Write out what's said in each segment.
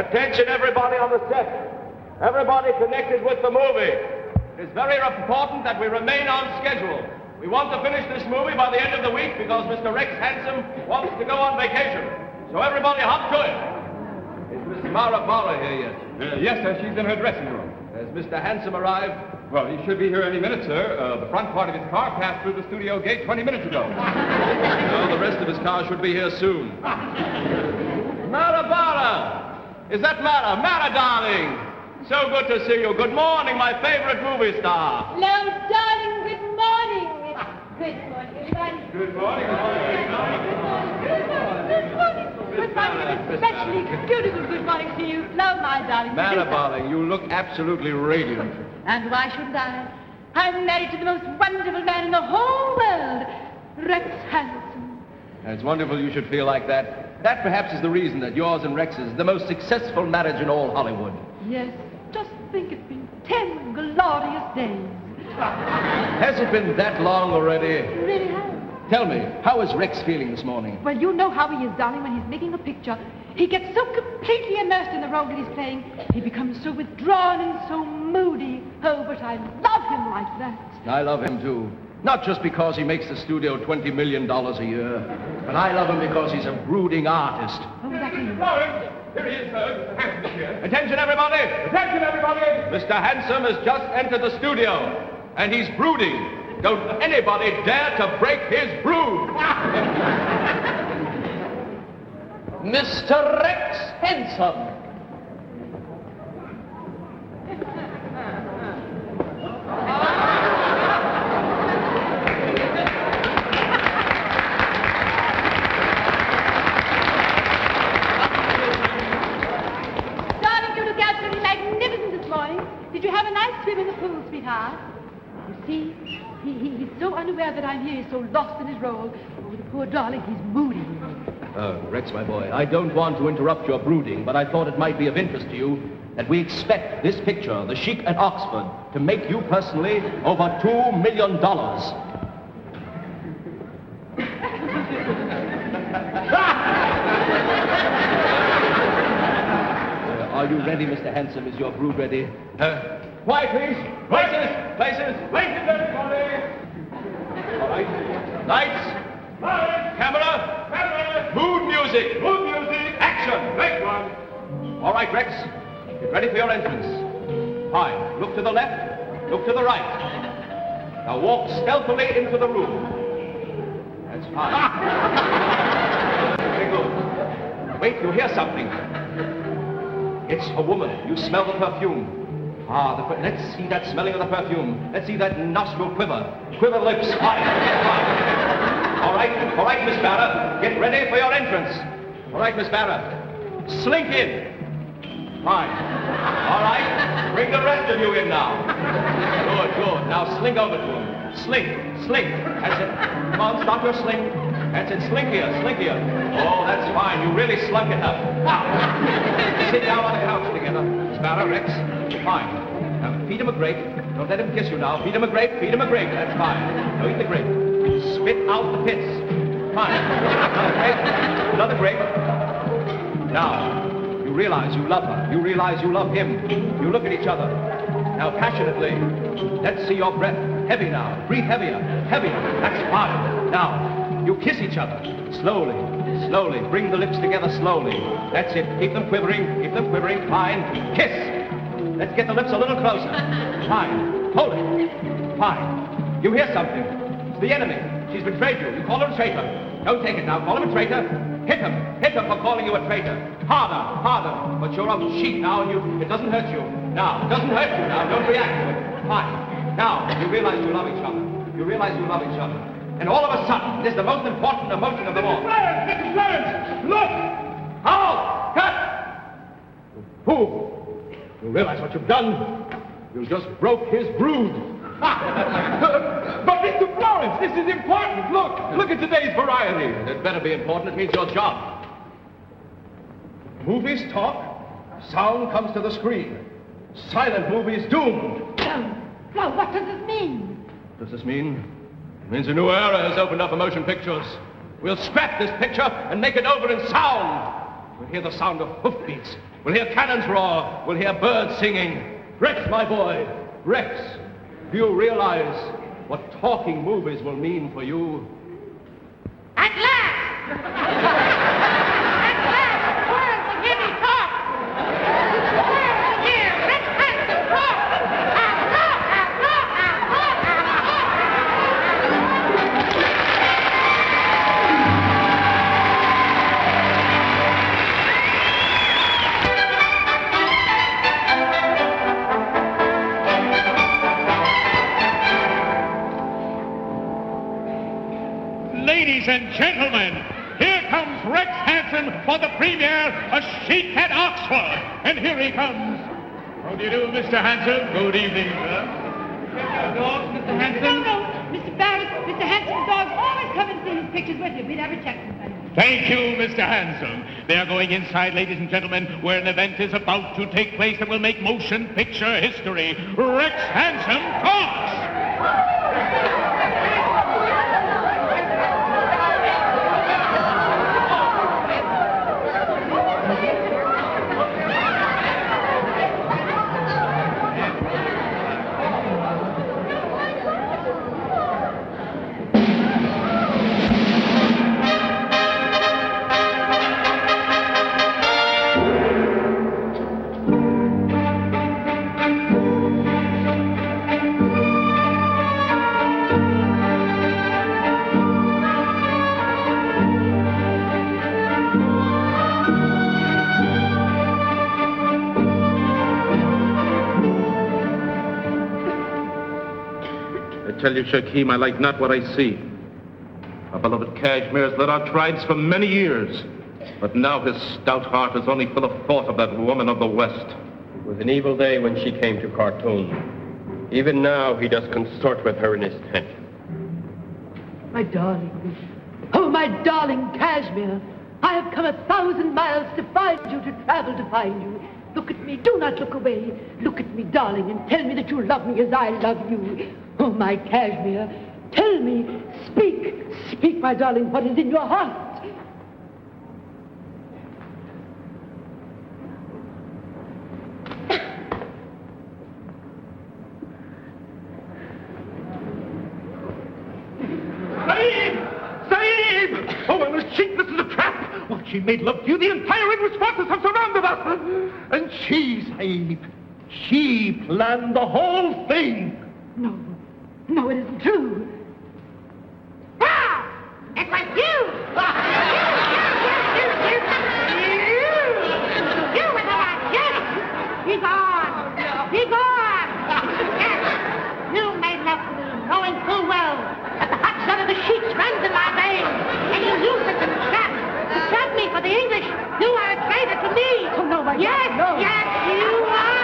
Attention, everybody on the set. Everybody connected with the movie. It is very important that we remain on schedule. We want to finish this movie by the end of the week because Mr. Rex Handsome wants to go on vacation. So everybody hop to it. Is Miss Mara here yet? Yes, sir. She's in her dressing room. Has Mr. Handsome arrived? Well, he should be here any minute, sir. The front part of his car passed through the studio gate 20 minutes ago. No, the rest of his car should be here soon. Mara! Is that Mara? Mara, darling! So good to see you. Good morning, my favorite movie star. Hello, darling. Good morning. Good morning, everybody. Good morning. Good morning, especially beautiful good morning to you. Hello, my darling. Mara, darling, you look absolutely radiant. And why shouldn't I? I'm married to the most wonderful man in the whole world, Rex Handsome. It's wonderful you should feel like that. That perhaps is the reason that yours and Rex's is the most successful marriage in all Hollywood. Yes, just think it's been 10 glorious days. Has it been that long already? It really has. Tell me, how is Rex feeling this morning? Well, you know how he is, darling, when he's making a picture. He gets so completely immersed in the role that he's playing, he becomes so withdrawn and so moody. Oh, but I love him like that. I love him, too. Not just because he makes the studio $20 million a year, but I love him because he's a brooding artist. Oh, that is... Lawrence, here he is, sir. Handsome here. Attention, everybody! Attention, everybody! Mr. Handsome has just entered the studio, and he's brooding. Don't anybody dare to break his brood. Mr. Rex Handsome. Darling, you look absolutely magnificent this morning. Did you have a nice swim in the pool, sweetheart? You see, he's so unaware that I'm here. He's so lost in his role. Oh, the poor darling, he's moody. Rex, my boy, I don't want to interrupt your brooding, but I thought it might be of interest to you that we expect this picture, The Sheik at Oxford, to make you personally over $2 million. Are you ready, Mr. Handsome? Is your brood ready? Quiet, please. Places. Places, everybody. All right. Lights. Camera. Mood music. Action. Great one. All right, Rex. Get ready for your entrance. Fine. Look to the left. Look to the right. Now walk stealthily into the room. That's fine. Very good. Wait, you hear something. It's a woman. You smell the perfume. Let's see that smelling of the perfume. Let's see that nostril quiver. Quiver lips. Fine. All right, Miss Barra. Get ready for your entrance. All right, Miss Barra. Slink in. Fine. All right. Bring the rest of you in now. Good. Now slink over to him. Slink. That's it. Come on, stop your slink. That's it. Slink here. Oh, that's fine. You really slunk it up. Now, sit down on the couch together. Miss Barra, Rex. Fine. Now, feed him a grape. Don't let him kiss you now. Feed him a grape. That's fine. Now, eat the grape. Spit out the pits. Fine. Another grape. Now, you realize you love her. You realize you love him. You look at each other. Now, passionately. Let's see your breath. Heavy now. Breathe heavier. That's fine. Now, you kiss each other. Slowly. Bring the lips together slowly. That's it. Keep them quivering. Fine. Kiss. Let's get the lips a little closer. Fine. Hold it. Fine. You hear something. It's the enemy. She's betrayed you. You call her a traitor. Don't take it now. Call him a traitor. Hit him for calling you a traitor. Harder. But you're a sheep now, and it doesn't hurt you. Now, don't react to it. Fine. Now, you realize you love each other. And all of a sudden, this is the most important emotion of them all. Clarence! Look! Halt! Cut! Fool! You realize what you've done? You just broke his brood. But Mr. Florence, this is important. Look at today's variety. It better be important. It means your job. Movies talk. Sound comes to the screen. Silent movies doomed. Flo, what does this mean? What does this mean? It means a new era has opened up for motion pictures. We'll scrap this picture and make it over in sound. We'll hear the sound of hoofbeats We'll hear cannons roar. We'll hear birds singing. Rex, my boy, Rex, do you realize what talking movies will mean for you? At last! At last, the world will hear me talk! The world will hear Rex Hansen talk! I'll talk! Ladies and gentlemen, here comes Rex Hansen for the premiere of Chic at Oxford. And here he comes. How do you do, Mr. Hansen? Good evening, sir. Dogs, Mr. Hansen? No, Mr. Barrett, Mr. Hansen's dogs always come and see his pictures with him. We never check them. Thank you, Mr. Hansen. They are going inside, ladies and gentlemen, where an event is about to take place that will make motion picture history. Rex Hansen talks! I tell you, Shakim, I like not what I see. Our beloved Kashmir has led our tribes for many years, but now his stout heart is only full of thought of that woman of the West. It was an evil day when she came to Khartoum. Even now, he does consort with her in his tent. My darling. Oh, my darling Kashmir. I have come 1,000 miles to find you, to travel to find you. Look at me. Do not look away. Look at me, darling, and tell me that you love me as I love you. Oh, my Kashmir. Tell me. Speak. Speak, my darling, what is in your heart. Saeed! Oh, well, Sheik, this is a trap! What, she made love to you? The entire English forces have surrounded us! And she, Saeed, she planned the whole thing! No. No, it isn't true. Ah! It was you! You were the one! Yes! Be gone! Be gone! Yes! You made love to me, knowing full well that the hot blood of the Sheiks runs in my veins, and you used it to trap me for the English. You are a traitor to me! Oh, no, my Yes! God, no. Yes, you are!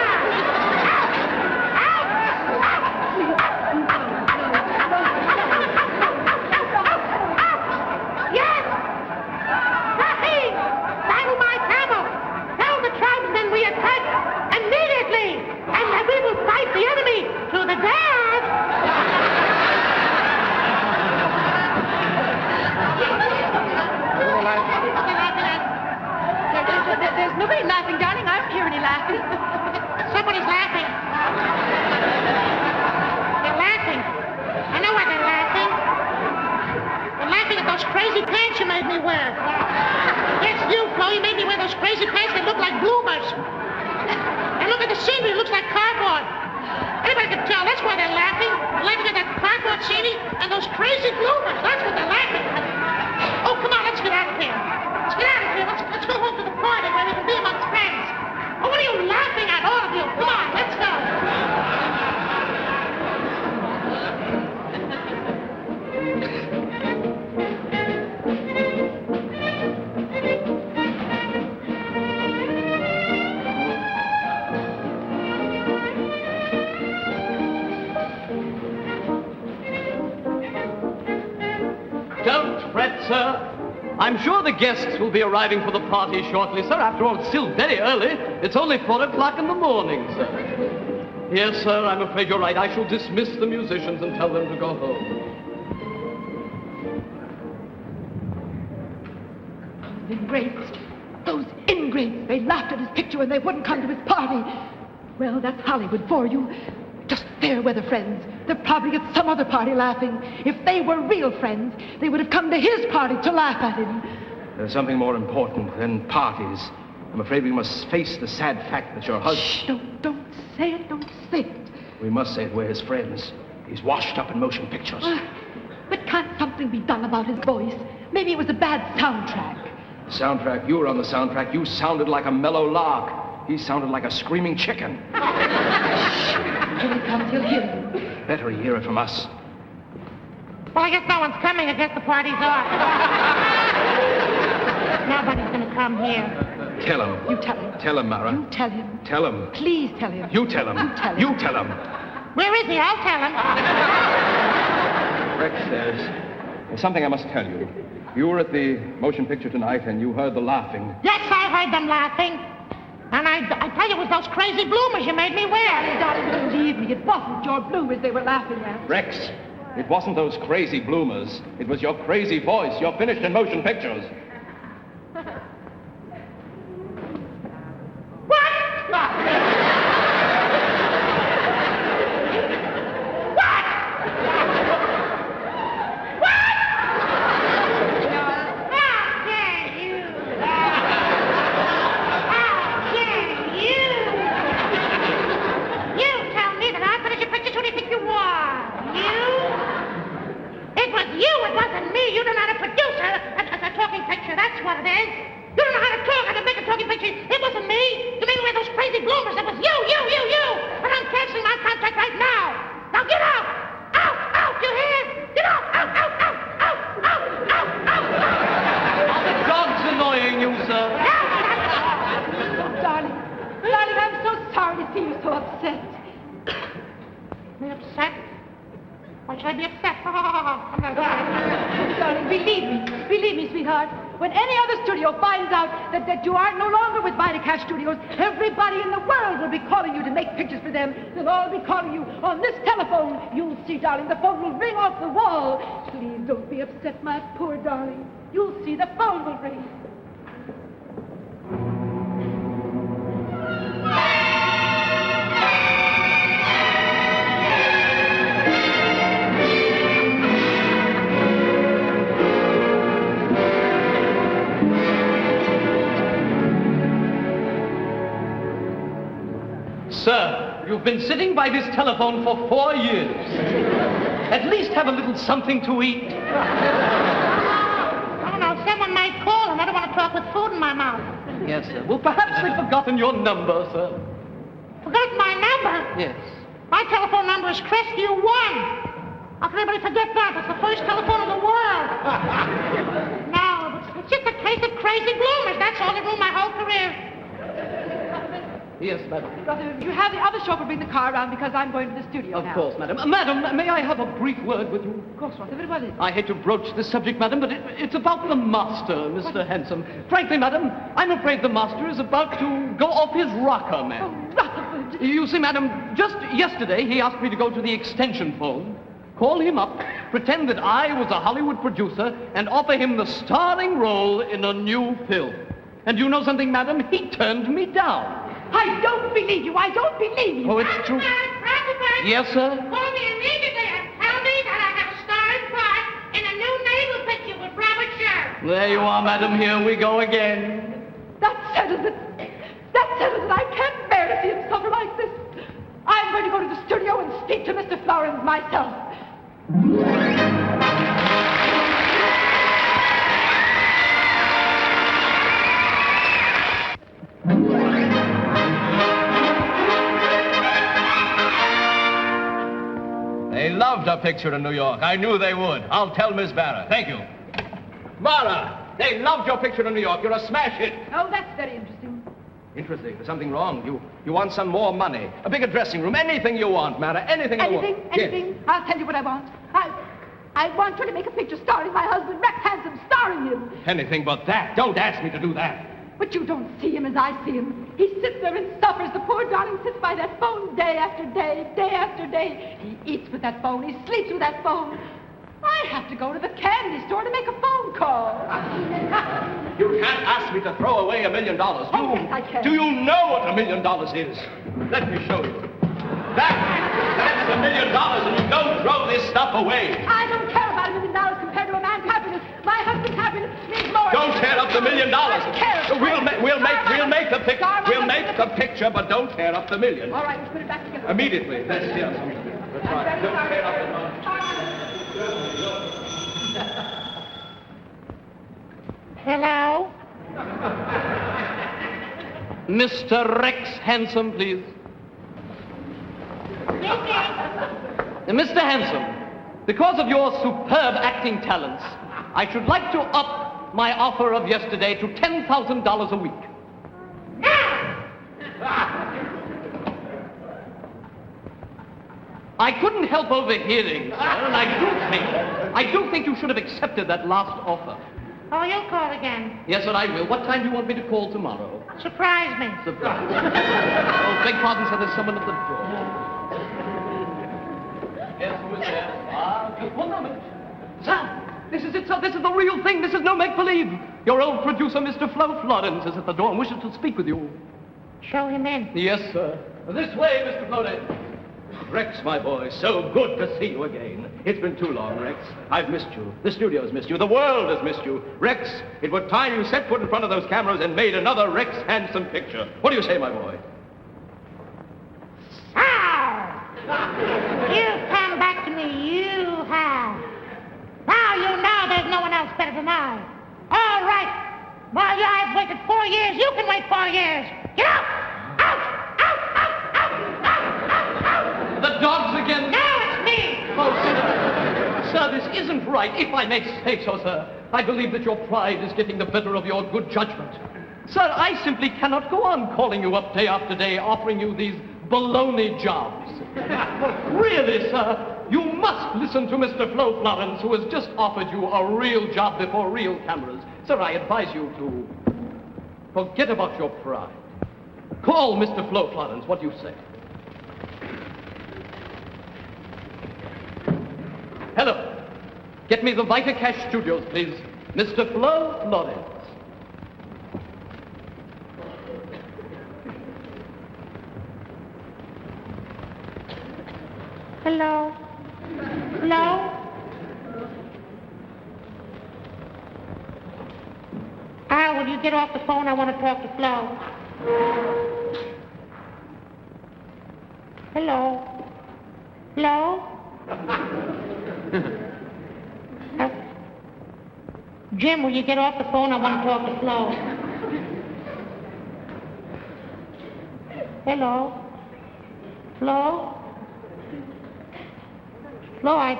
Yes! Rahim! Saddle my camel! Tell the tribesmen we attack immediately! And that we will fight the enemy to the death! There's nobody laughing, darling. I don't hear any laughing. Somebody's laughing. They're laughing. I know why they're laughing. They're laughing at those crazy pants you made me wear. Yes, you, Flo, you made me wear those crazy pants that look like bloomers. And look at the scenery, it looks like cardboard. Anybody can tell, that's why they're laughing. They're laughing at that cardboard scenery and those crazy bloomers. That's what they're laughing at. Oh, come on, let's get out of here. Let's get out of here. Let's go home to the party where we can be amongst friends. Oh, what are you laughing at, all of you? Come on, let's go. Don't fret, sir. I'm sure the guests will be arriving for the party shortly, sir. After all, it's still very early. It's only 4 o'clock in the morning, sir. Yes, sir, I'm afraid you're right. I shall dismiss the musicians and tell them to go home. Embraced. Those English ingrates. They laughed at his picture when they wouldn't come to his party. Well, that's Hollywood for you. Just fair weather friends. They're probably at some other party laughing. If they were real friends, they would have come to his party to laugh at him. There's something more important than parties. I'm afraid we must face the sad fact that your husband... Shh, don't say it, don't say it. We must say it, we're his friends. He's washed up in motion pictures. But can't something be done about his voice? Maybe it was a bad soundtrack. Soundtrack? You were on the soundtrack. You sounded like a mellow lark. He sounded like a screaming chicken. Here he comes, he'll hear you. Better he hear it from us. Well, I guess no one's coming. I guess the party's off. Nobody's going to come here. Tell him. You tell him. Tell him, Mara. You tell him. Tell him. Please tell him. You tell him. You tell him. You tell him. Where is he? I'll tell him. Rex, there's something I must tell you. You were at the motion picture tonight and you heard the laughing. Yes, I heard them laughing. And I tell you, it was those crazy bloomers you made me wear. Darling, believe me, it wasn't your bloomers they were laughing at. Rex, it wasn't those crazy bloomers. It was your crazy voice. You're finished in motion pictures. That you are no longer with Vitacash Studios, everybody in the world will be calling you to make pictures for them. They'll all be calling you on this telephone. You'll see, darling, the phone will ring off the wall. Please don't be upset, my poor darling. You'll see the phone will ring. Sir, you've been sitting by this telephone for 4 years. At least have a little something to eat. I don't know, someone might call and I don't want to talk with food in my mouth. Yes, sir. Well, perhaps they've forgotten your number, sir. Forgot my number? Yes. My telephone number is Crestview 1. How can anybody forget that? It's the first telephone in the world. No, it's just a case of crazy bloomers. That's all that ruined my whole career. Yes, madam. Brother, you have the other chauffeur bring the car around because I'm going to the studio now. Of course, madam. Madam, may I have a brief word with you? Of course, Rother. What is it? I hate to broach this subject, madam, but it's about the master, Mr. Handsome. Frankly, madam, I'm afraid the master is about to go off his rocker, ma'am. Oh, Rutherford. You see, madam, just yesterday he asked me to go to the extension phone, call him up, pretend that I was a Hollywood producer, and offer him the starring role in a new film. And you know something, madam? He turned me down. I don't believe you. I don't believe you. Oh, it's true. Rutherford. Yes, sir? Call me immediately and tell me that I have a starring part in a new naval picture with Robert Sher. There you are, madam. Here we go again. That settles it. That settles it. I can't bear to see him suffer like this. I'm going to go to the studio and speak to Mr. Florence myself. They loved our picture in New York. I knew they would. I'll tell Miss Barra. Thank you. Mara, they loved your picture in New York. You're a smash hit. Oh, that's very interesting. Interesting. There's something wrong. You want some more money, a bigger dressing room, anything you want, Mara. Anything you want. Anything? Yes. I'll tell you what I want. I want you to make a picture starring my husband, Rex Handsome, starring him. Anything but that. Don't ask me to do that. But you don't see him as I see him. He sits there and suffers. The poor darling sits by that phone day after day, day after day. He eats with that phone. He sleeps with that phone. I have to go to the candy store to make a phone call. You can't ask asked me to throw away $1 million. Oh, yes, I can. Do you know what $1 million is? Let me show you. That's $1 million, and you don't throw this stuff away. I don't care about $1 million compared to a man's happiness. My husband's happiness means more. Don't tear up the $1 million. I care. We'll make the picture. We'll make the picture, but don't tear up the million. All right, let's put it back together. Immediately. Let's tear something. That's right. Don't tear up the money. Hello? Mr. Rex Handsome, please. Mr. Handsome, because of your superb acting talents, I should like to up my offer of yesterday to $10,000 a week. I couldn't help overhearing, sir, and I do think you should have accepted that last offer. Oh, you'll call again. Yes, sir, I will. What time do you want me to call tomorrow? Surprise me. Surprise. Oh, beg pardon, sir, there's someone at the door. Yes, who is there? Just one moment. Sir, this is it, sir. This is the real thing. This is no make-believe. Your old producer, Mr. Flo Florence, is at the door and wishes to speak with you. Show him in. Yes, sir. This way, Mr. Florence. Rex, my boy, so good to see you again. It's been too long, Rex. I've missed you. The studio's missed you. The world has missed you. Rex, it was time you set foot in front of those cameras and made another Rex Handsome picture. What do you say, my boy? You've come back to me, you have. Now you know there's no one else better than I. All right. While I've waited 4 years, you can wait 4 years. Get out! Out! Out! Out! Out! Out! Out! Out! The dogs again. No, it's me! Oh, sir, this isn't right, if I may say so, sir. I believe that your pride is getting the better of your good judgment. Sir, I simply cannot go on calling you up day after day, offering you these baloney jobs. Really, sir, you must listen to Mr. Flo Florence, who has just offered you a real job before real cameras. Sir, I advise you to forget about your pride. Call Mr. Flo Florence. What do you say? Hello. Get me the Vita Cash Studios, please. Mr. Flo Florence. Hello? Hello? Al, will you get off the phone? I want to talk to Flo. Hello? Hello? Jim, will you get off the phone? I want to talk to Flo. Hello? Flo? Flo, I'd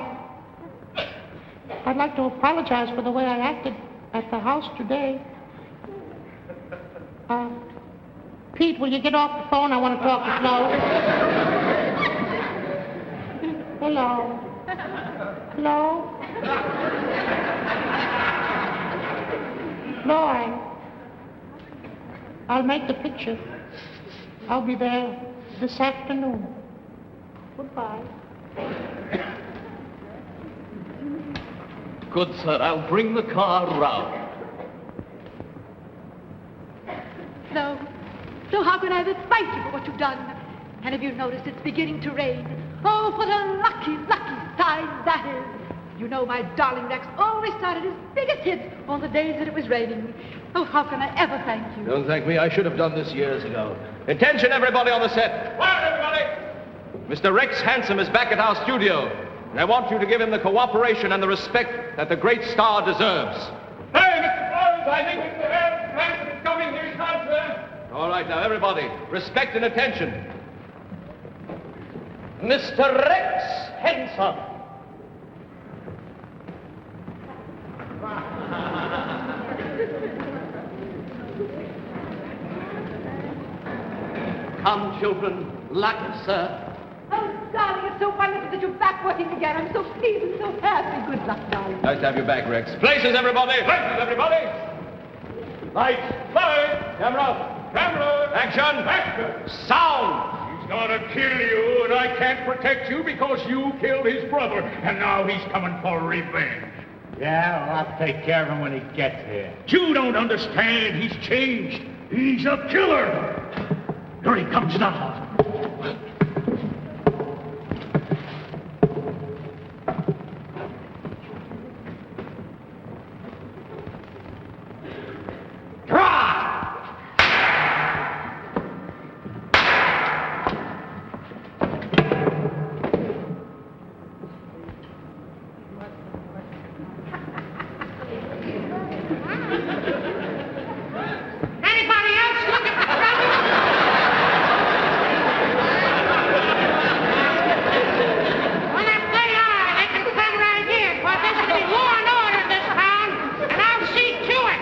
like to apologize for the way I acted at the house today. Pete, will you get off the phone? I want to talk to Flo. Hello? Flo? Flo, I'll make the picture. I'll be there this afternoon. Goodbye. Good, sir. I'll bring the car round. So how can I ever thank you for what you've done? And have you noticed it's beginning to rain? Oh, what a lucky, lucky sign that is. You know my darling Rex always started his biggest hits on the days that it was raining. Oh, how can I ever thank you? Don't thank me. I should have done this years ago. Attention, everybody on the set. Quiet, everybody! Mr. Rex Handsome is back at our studio, and I want you to give him the cooperation and the respect that the great star deserves. Hey, Mr. Florence, I think Mr. Handsome is coming. Here he comes, sir. All right, now, everybody, respect and attention. Mr. Rex Handsome. Come, children. Luck, sir. Oh, darling, it's so wonderful that you're back working again. I'm so pleased and so happy. Good luck, darling. Nice to have you back, Rex. Places, everybody! Places, everybody. Lights, Fire. camera, Camera. action, Action. sound! He's gonna kill you, and I can't protect you because you killed his brother, and now he's coming for revenge. Yeah, well, I'll take care of him when he gets here. You don't understand. He's changed. He's a killer. Here he comes now. Anybody else looking for trouble? Well, if they are, they can come right here, because there's going to be law and order in this town, and I'll see to it.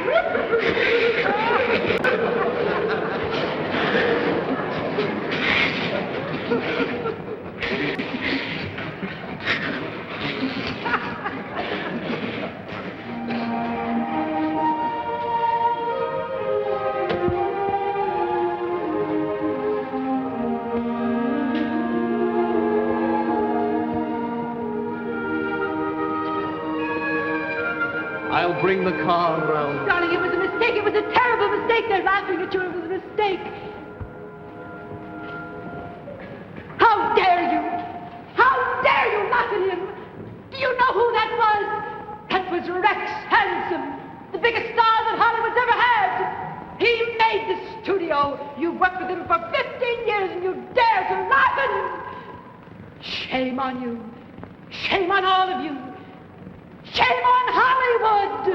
I'll bring the car round. Darling, it was a mistake. It was a terrible mistake. They're laughing at you. It was a mistake. How dare you? How dare you laugh at him? Do you know who that was? That was Rex Handsome, the biggest star that Hollywood's ever had. He made the studio. You've worked with him for 15 years and you dare to laugh at him. Shame on you. Shame on all of you. Shame on Hollywood!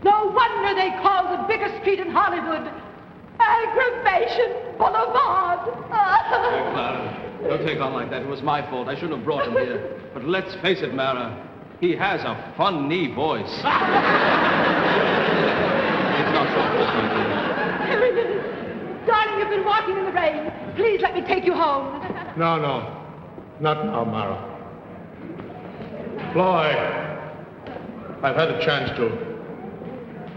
No wonder they call the biggest street in Hollywood Aggravation Boulevard. Clara, don't take on like that. It was my fault. I shouldn't have brought him here. But let's face it, Mara, he has a funny voice. It's not so good, my dear. Here he is. Darling, you've been walking in the rain. Please let me take you home. No. Not now, Mara. Floyd, I've had a chance to,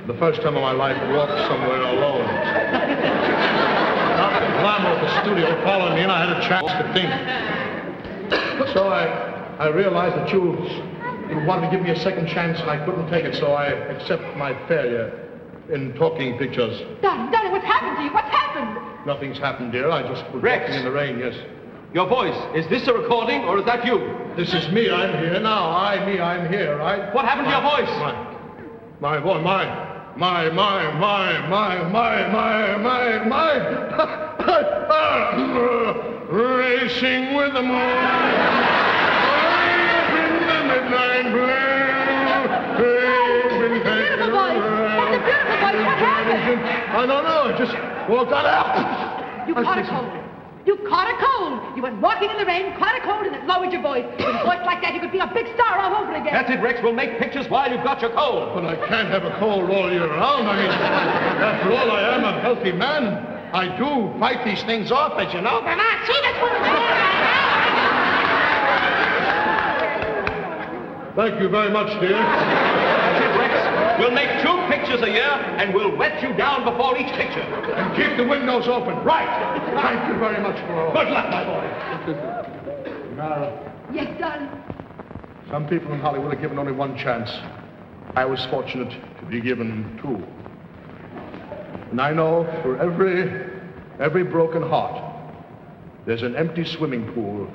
the first time in my life, walk somewhere alone. Not the glamour of the studio following me, and I had a chance to think. So I realized that you wanted to give me a second chance, and I couldn't take it, so I accept my failure in talking pictures. Darling, what's happened to you? What's happened? Nothing's happened, dear. I just was Rex. walking in the rain, yes. Your voice, is this a recording or is that you? This is me. I'm here now. I'm here, right? What happened to your voice? My voice, racing with the moon. The midnight blue. Beautiful voice. That's a beautiful voice. What happened? I don't know. I just walked out. You caught a cold. You caught a cold. You went walking in the rain, caught a cold, and it lowered your voice. With a voice like that, you could be a big star all over again. That's it, Rex. We'll make pictures while you've got your cold. But I can't have a cold all year round. I mean, after all, I am a healthy man. I do fight these things off, as you know. They're not. See, that's what it's doing right now. Thank you very much, dear. That's it, Rex. We'll make 2 pictures a year, and we'll wet you down before each picture. And keep the windows open. Right. Thank you very much for all. Good luck, my boy. Mara, Yes, darling. some people in Hollywood are given only one chance. I was fortunate to be given 2. And I know for every broken heart, there's an empty swimming pool.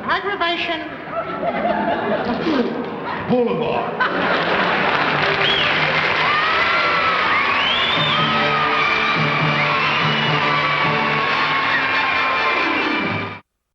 Aggravation Boulevard.